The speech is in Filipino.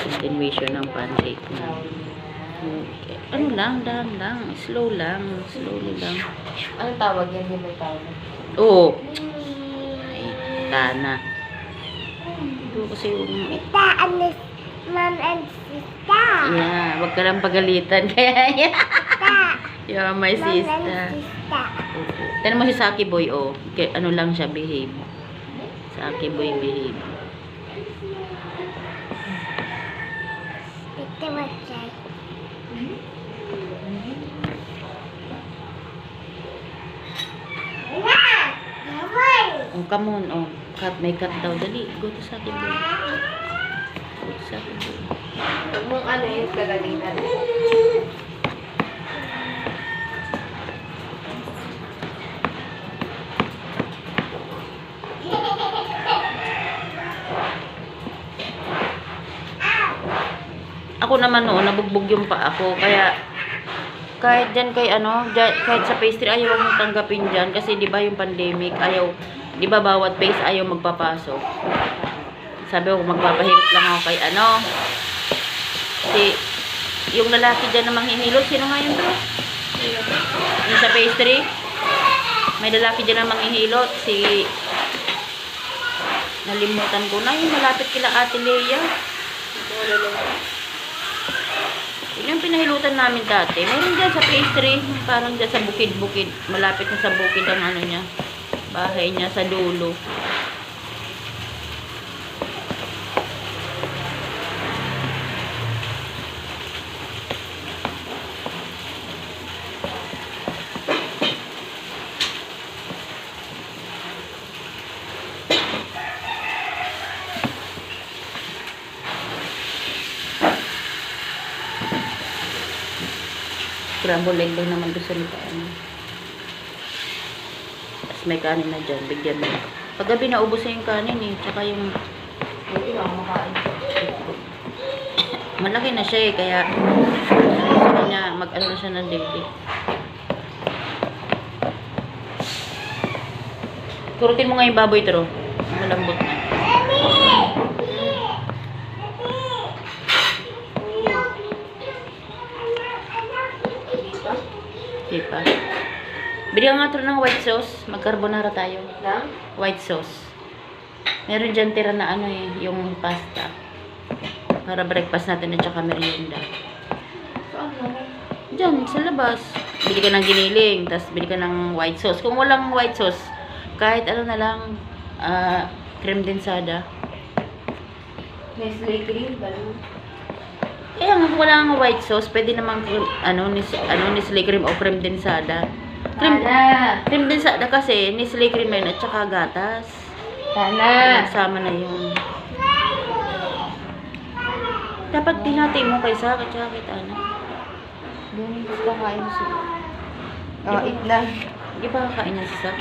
Continuation ng pancake na. Okay. Ano lang, dahan-dahan. Slow lang. Slowly lang. Anong tawag yan? Di ba tawag? Oo. Ay, tana. Ito kasi yung... Tita, alis, mom and sister. Yeah, wag ka lang pagalitan. Kaya yan. Tita, Yeah, my mom sister. and sister. Tanong mo si Saki Boy, oh. Ano lang siya, behave. Saki Boy, behave. Tita, what's that? Oh, come on, oh. Cut, may cut daw. Dali, go to Saki Boy. Go to Saki Boy. Huwag mong ano yung kagalitan. Ako naman noon, nabugbog yung pa ako. Kaya, kahit dyan kay ano, kahit sa pastry, ayaw mong tanggapin dyan. Kasi di ba yung pandemic, ayaw, di ba bawat base ayaw magpapasok. Sabi ko, magpapahirap lang ako kay ano. Si, yung lalaki dyan na manghihilot, sino nga yun bro? Yung sa pastry, may lalaki dyan na manghihilot, si, nalimutan ko na, yung malapit kila Ate Leia. Yung pinahilutan namin dati, meron dyan sa pastry, parang dyan sa bukid-bukid, malapit na sa bukid ang ano niya, bahay niya sa dulo. Scramble egg lang naman gusto nito. Tapos may kanin na dyan. Bigyan mo. Paggabi naubos na yung kanin eh. Tsaka yung... Hindi lang makain. Malaki na siya eh. Kaya sa kanya mag-ano na siya ng dibdib. Kurutin mo nga yung baboy tro. Malambot na. Diba? Bili nga ito ng white sauce. Mag-carbonara tayo. Lang? White sauce. Meron dyan tira na ano eh, yung pasta. Para breakfast natin at saka merienda. Saan mo? Dyan, sa labas. Bili ka ng giniling, tapos bili ka ng white sauce. Kung walang white sauce, kahit ano na lang, creme densada. Nestle cream, gano'n. Kaya kung wala nga white sauce, pwede namang Nestle cream o creme densada. Creme densada kasi, Nestle cream yun at saka gatas. Tana. Nagsama na yun. Dapat pinati mo kay Sak at saka kay Tana. Ganun gusto kain siya. Oh, eat na. Di ba kakain niya si Sak?